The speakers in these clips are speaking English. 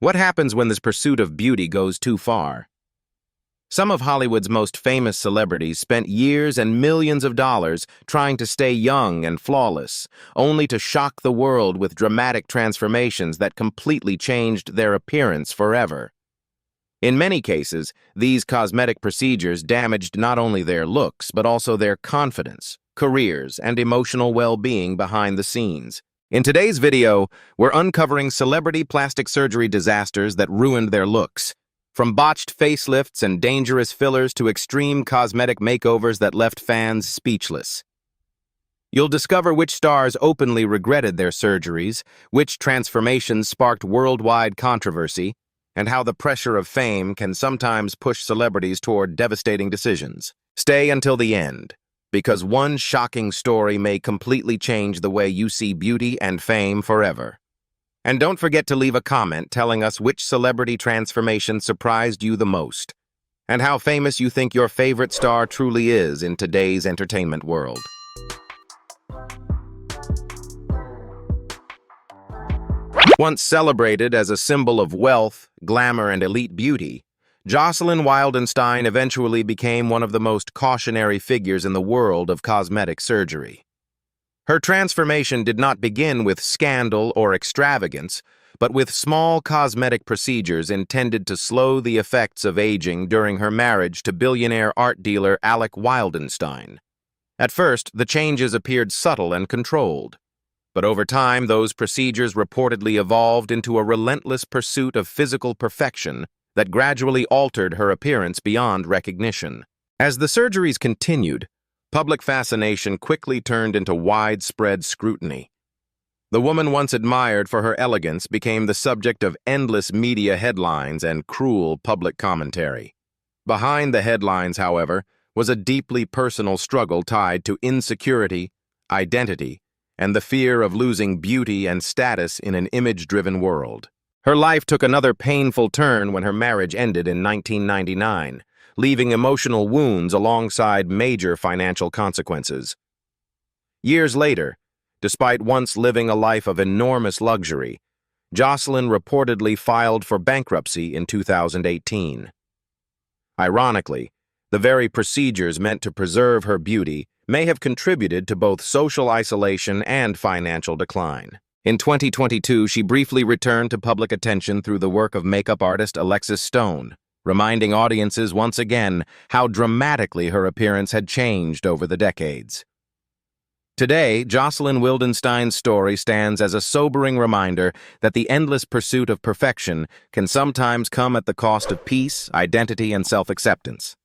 What happens when this pursuit of beauty goes too far? Some of Hollywood's most famous celebrities spent years and millions of dollars trying to stay young and flawless, only to shock the world with dramatic transformations that completely changed their appearance forever. In many cases, these cosmetic procedures damaged not only their looks, but also their confidence, careers, and emotional well-being behind the scenes. In today's video, we're uncovering celebrity plastic surgery disasters that ruined their looks. From botched facelifts and dangerous fillers to extreme cosmetic makeovers that left fans speechless. You'll discover which stars openly regretted their surgeries, which transformations sparked worldwide controversy, and how the pressure of fame can sometimes push celebrities toward devastating decisions. Stay until the end, because one shocking story may completely change the way you see beauty and fame forever. And don't forget to leave a comment telling us which celebrity transformation surprised you the most, and how famous you think your favorite star truly is in today's entertainment world. Once celebrated as a symbol of wealth, glamour, and elite beauty, Jocelyn Wildenstein eventually became one of the most cautionary figures in the world of cosmetic surgery. Her transformation did not begin with scandal or extravagance, but with small cosmetic procedures intended to slow the effects of aging during her marriage to billionaire art dealer Alec Wildenstein. At first, the changes appeared subtle and controlled, but over time those procedures reportedly evolved into a relentless pursuit of physical perfection that gradually altered her appearance beyond recognition. As the surgeries continued, public fascination quickly turned into widespread scrutiny. The woman once admired for her elegance became the subject of endless media headlines and cruel public commentary. Behind the headlines, however, was a deeply personal struggle tied to insecurity, identity, and the fear of losing beauty and status in an image-driven world. Her life took another painful turn when her marriage ended in 1999, leaving emotional wounds alongside major financial consequences. Years later, despite once living a life of enormous luxury, Jocelyn reportedly filed for bankruptcy in 2018. Ironically, the very procedures meant to preserve her beauty may have contributed to both social isolation and financial decline. In 2022, she briefly returned to public attention through the work of makeup artist Alexis Stone, reminding audiences once again how dramatically her appearance had changed over the decades. Today, Jocelyn Wildenstein's story stands as a sobering reminder that the endless pursuit of perfection can sometimes come at the cost of peace, identity, and self-acceptance.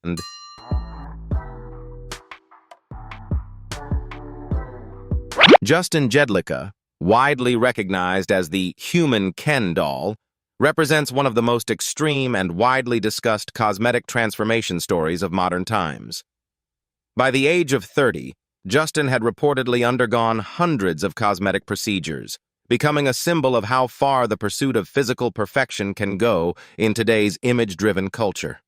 Justin Jedlicka, widely recognized as the human Ken doll, represents one of the most extreme and widely discussed cosmetic transformation stories of modern times. By the age of 30, Justin had reportedly undergone hundreds of cosmetic procedures, becoming a symbol of how far the pursuit of physical perfection can go in today's image-driven culture.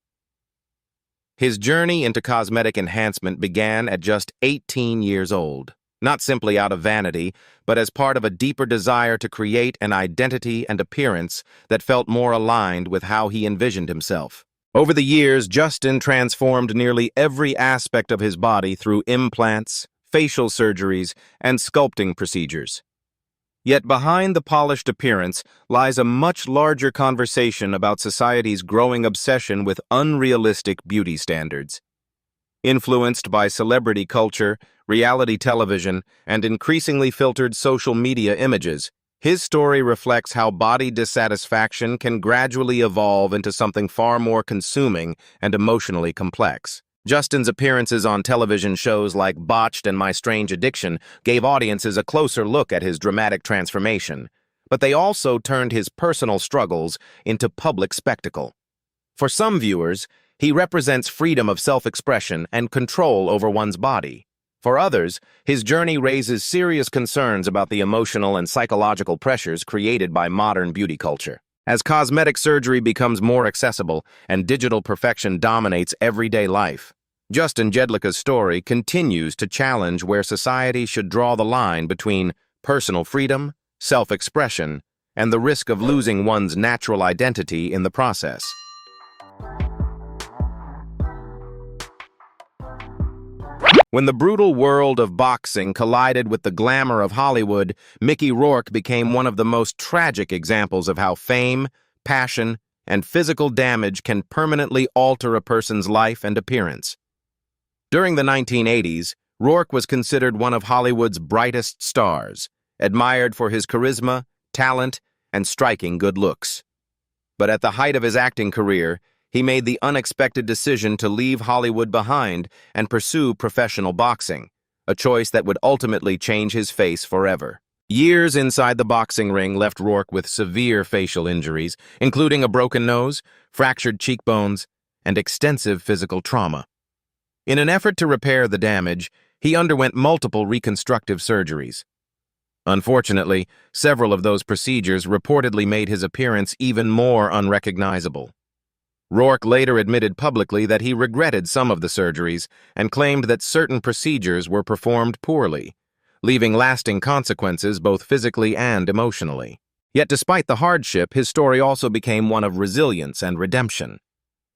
His journey into cosmetic enhancement began at just 18 years old. Not simply out of vanity, but as part of a deeper desire to create an identity and appearance that felt more aligned with how he envisioned himself. Over the years, Justin transformed nearly every aspect of his body through implants, facial surgeries, and sculpting procedures. Yet behind the polished appearance lies a much larger conversation about society's growing obsession with unrealistic beauty standards. Influenced by celebrity culture, reality television, and increasingly filtered social media images, his story reflects how body dissatisfaction can gradually evolve into something far more consuming and emotionally complex. Justin's appearances on television shows like Botched and My Strange Addiction gave audiences a closer look at his dramatic transformation, but they also turned his personal struggles into public spectacle. For some viewers, he represents freedom of self-expression and control over one's body. For others, his journey raises serious concerns about the emotional and psychological pressures created by modern beauty culture. As cosmetic surgery becomes more accessible and digital perfection dominates everyday life, Justin Jedlicka's story continues to challenge where society should draw the line between personal freedom, self-expression, and the risk of losing one's natural identity in the process. When the brutal world of boxing collided with the glamour of Hollywood, Mickey Rourke became one of the most tragic examples of how fame, passion, and physical damage can permanently alter a person's life and appearance. During the 1980s, Rourke was considered one of Hollywood's brightest stars, admired for his charisma, talent, and striking good looks. But at the height of his acting career, he made the unexpected decision to leave Hollywood behind and pursue professional boxing, a choice that would ultimately change his face forever. Years inside the boxing ring left Rourke with severe facial injuries, including a broken nose, fractured cheekbones, and extensive physical trauma. In an effort to repair the damage, he underwent multiple reconstructive surgeries. Unfortunately, several of those procedures reportedly made his appearance even more unrecognizable. Rourke later admitted publicly that he regretted some of the surgeries and claimed that certain procedures were performed poorly, leaving lasting consequences both physically and emotionally. Yet despite the hardship, his story also became one of resilience and redemption.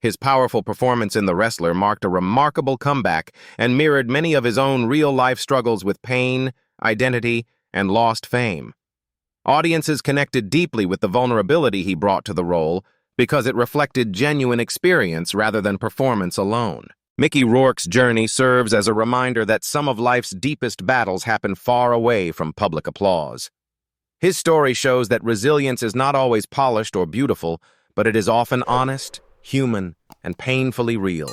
His powerful performance in The Wrestler marked a remarkable comeback and mirrored many of his own real-life struggles with pain, identity, and lost fame. Audiences connected deeply with the vulnerability he brought to the role because it reflected genuine experience rather than performance alone. Mickey Rourke's journey serves as a reminder that some of life's deepest battles happen far away from public applause. His story shows that resilience is not always polished or beautiful, but it is often honest, human, and painfully real.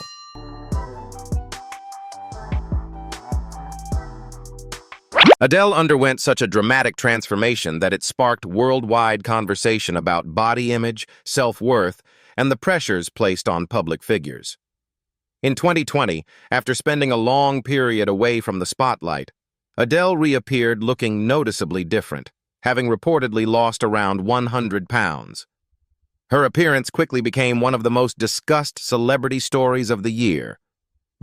Adele underwent such a dramatic transformation that it sparked worldwide conversation about body image, self-worth, and the pressures placed on public figures. In 2020, after spending a long period away from the spotlight, Adele reappeared looking noticeably different, having reportedly lost around 100 pounds. Her appearance quickly became one of the most discussed celebrity stories of the year.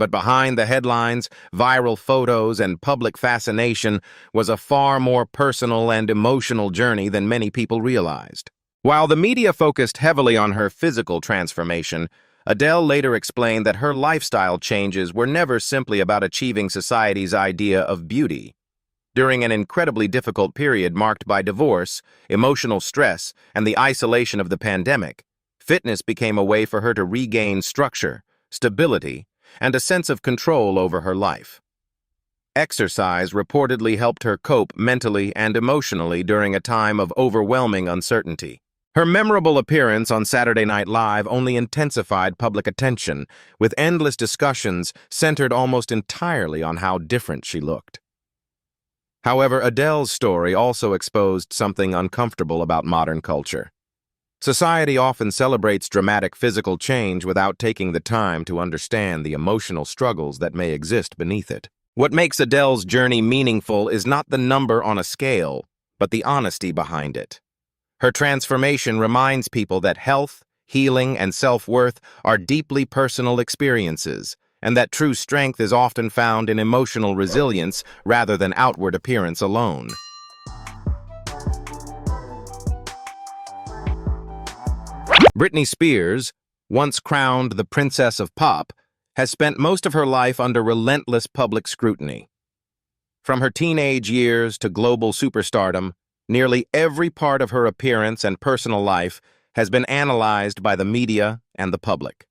But behind the headlines, viral photos, and public fascination was a far more personal and emotional journey than many people realized. While the media focused heavily on her physical transformation, Adele later explained that her lifestyle changes were never simply about achieving society's idea of beauty. During an incredibly difficult period marked by divorce, emotional stress, and the isolation of the pandemic, fitness became a way for her to regain structure, stability, and a sense of control over her life. Exercise reportedly helped her cope mentally and emotionally during a time of overwhelming uncertainty. Her memorable appearance on Saturday Night Live only intensified public attention, with endless discussions centered almost entirely on how different she looked. However, Adele's story also exposed something uncomfortable about modern culture. Society often celebrates dramatic physical change without taking the time to understand the emotional struggles that may exist beneath it. What makes Adele's journey meaningful is not the number on a scale, but the honesty behind it. Her transformation reminds people that health, healing, and self-worth are deeply personal experiences, and that true strength is often found in emotional resilience rather than outward appearance alone. Britney Spears, once crowned the Princess of Pop, has spent most of her life under relentless public scrutiny. From her teenage years to global superstardom, nearly every part of her appearance and personal life has been analyzed by the media and the public.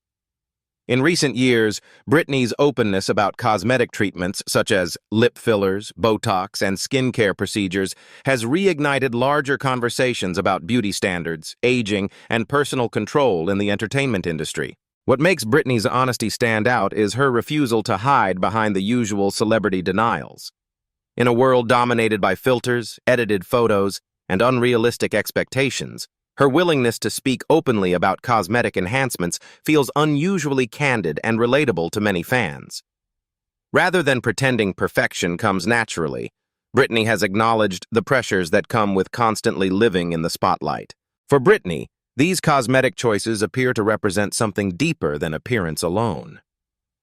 In recent years, Britney's openness about cosmetic treatments such as lip fillers, Botox, and skincare procedures has reignited larger conversations about beauty standards, aging, and personal control in the entertainment industry. What makes Britney's honesty stand out is her refusal to hide behind the usual celebrity denials. In a world dominated by filters, edited photos, and unrealistic expectations, her willingness to speak openly about cosmetic enhancements feels unusually candid and relatable to many fans. Rather than pretending perfection comes naturally, Britney has acknowledged the pressures that come with constantly living in the spotlight. For Britney, these cosmetic choices appear to represent something deeper than appearance alone.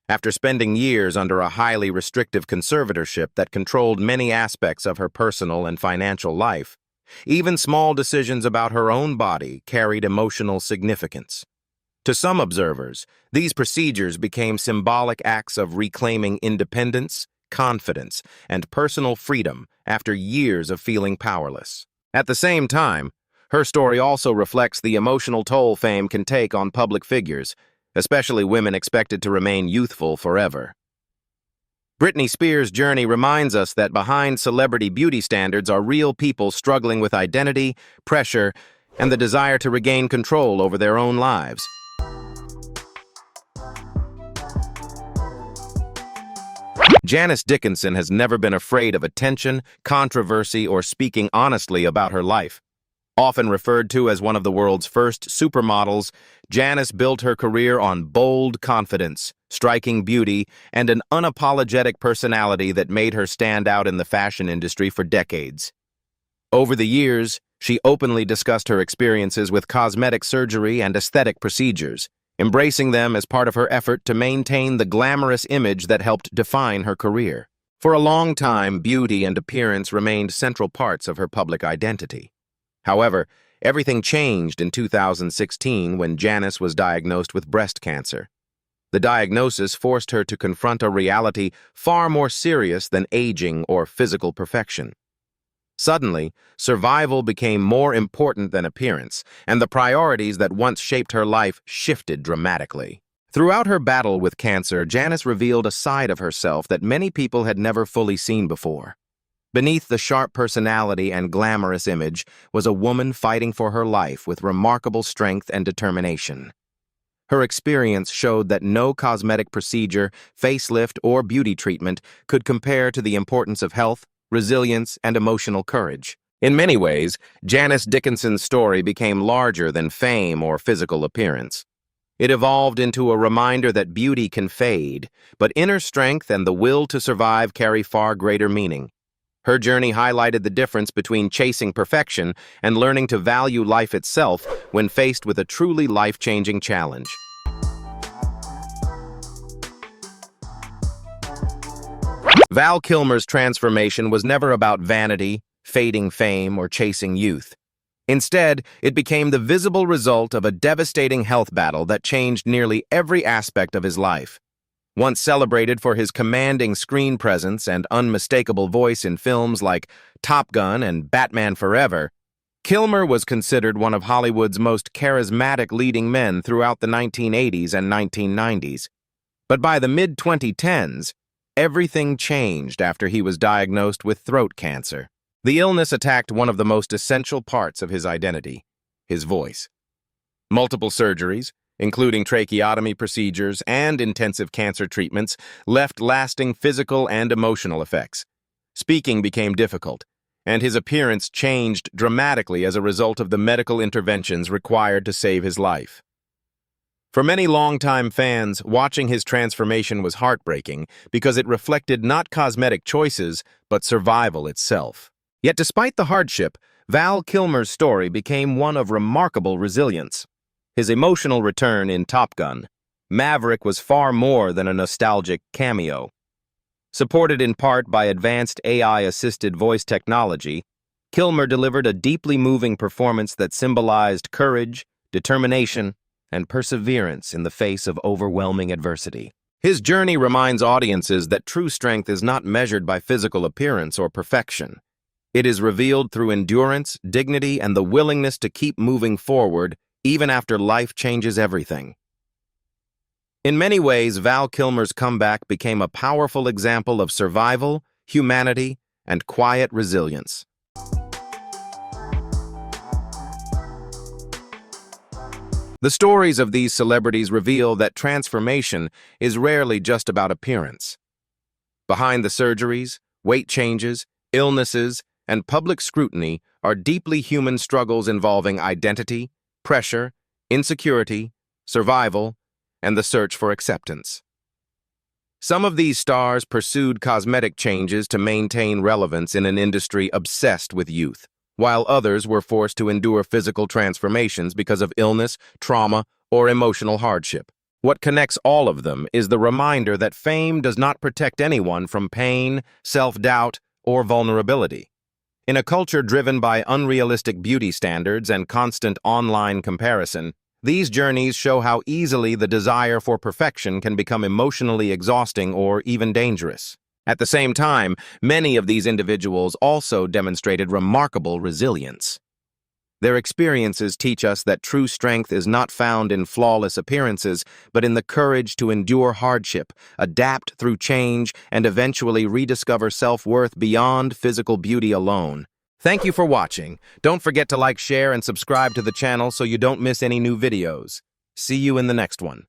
After spending years under a highly restrictive conservatorship that controlled many aspects of her personal and financial life, Even small decisions about her own body carried emotional significance. To some observers, these procedures became symbolic acts of reclaiming independence, confidence, and personal freedom after years of feeling powerless. At the same time, her story also reflects the emotional toll fame can take on public figures, especially women expected to remain youthful forever. Britney Spears' journey reminds us that behind celebrity beauty standards are real people struggling with identity, pressure, and the desire to regain control over their own lives. Janice Dickinson has never been afraid of attention, controversy, or speaking honestly about her life. Often referred to as one of the world's first supermodels, Janice built her career on bold confidence, striking beauty, and an unapologetic personality that made her stand out in the fashion industry for decades. Over the years, she openly discussed her experiences with cosmetic surgery and aesthetic procedures, embracing them as part of her effort to maintain the glamorous image that helped define her career. For a long time, beauty and appearance remained central parts of her public identity. However, everything changed in 2016 when Janice was diagnosed with breast cancer. The diagnosis forced her to confront a reality far more serious than aging or physical perfection. Suddenly, survival became more important than appearance, and the priorities that once shaped her life shifted dramatically. Throughout her battle with cancer, Janice revealed a side of herself that many people had never fully seen before. Beneath the sharp personality and glamorous image was a woman fighting for her life with remarkable strength and determination. Her experience showed that no cosmetic procedure, facelift, or beauty treatment could compare to the importance of health, resilience, and emotional courage. In many ways, Janice Dickinson's story became larger than fame or physical appearance. It evolved into a reminder that beauty can fade, but inner strength and the will to survive carry far greater meaning. Her journey highlighted the difference between chasing perfection and learning to value life itself when faced with a truly life-changing challenge. Val Kilmer's transformation was never about vanity, fading fame, or chasing youth. Instead, it became the visible result of a devastating health battle that changed nearly every aspect of his life. Once celebrated for his commanding screen presence and unmistakable voice in films like Top Gun and Batman Forever, Kilmer was considered one of Hollywood's most charismatic leading men throughout the 1980s and 1990s. But by the mid-2010s, everything changed after he was diagnosed with throat cancer. The illness attacked one of the most essential parts of his identity, his voice. Multiple surgeries, including tracheotomy procedures and intensive cancer treatments, left lasting physical and emotional effects. Speaking became difficult, and his appearance changed dramatically as a result of the medical interventions required to save his life. For many longtime fans, watching his transformation was heartbreaking because it reflected not cosmetic choices, but survival itself. Yet despite the hardship, Val Kilmer's story became one of remarkable resilience. His emotional return in Top Gun, Maverick, was far more than a nostalgic cameo. Supported in part by advanced AI-assisted voice technology, Kilmer delivered a deeply moving performance that symbolized courage, determination, and perseverance in the face of overwhelming adversity. His journey reminds audiences that true strength is not measured by physical appearance or perfection. It is revealed through endurance, dignity, and the willingness to keep moving forward even after life changes everything. In many ways, Val Kilmer's comeback became a powerful example of survival, humanity, and quiet resilience. The stories of these celebrities reveal that transformation is rarely just about appearance. Behind the surgeries, weight changes, illnesses, and public scrutiny are deeply human struggles involving identity, pressure, insecurity, survival, and the search for acceptance. Some of these stars pursued cosmetic changes to maintain relevance in an industry obsessed with youth, while others were forced to endure physical transformations because of illness, trauma, or emotional hardship. What connects all of them is the reminder that fame does not protect anyone from pain, self-doubt, or vulnerability. In a culture driven by unrealistic beauty standards and constant online comparison, these journeys show how easily the desire for perfection can become emotionally exhausting or even dangerous. At the same time, many of these individuals also demonstrated remarkable resilience. Their experiences teach us that true strength is not found in flawless appearances, but in the courage to endure hardship, adapt through change, and eventually rediscover self-worth beyond physical beauty alone. Thank you for watching. Don't forget to like, share, and subscribe to the channel so you don't miss any new videos. See you in the next one.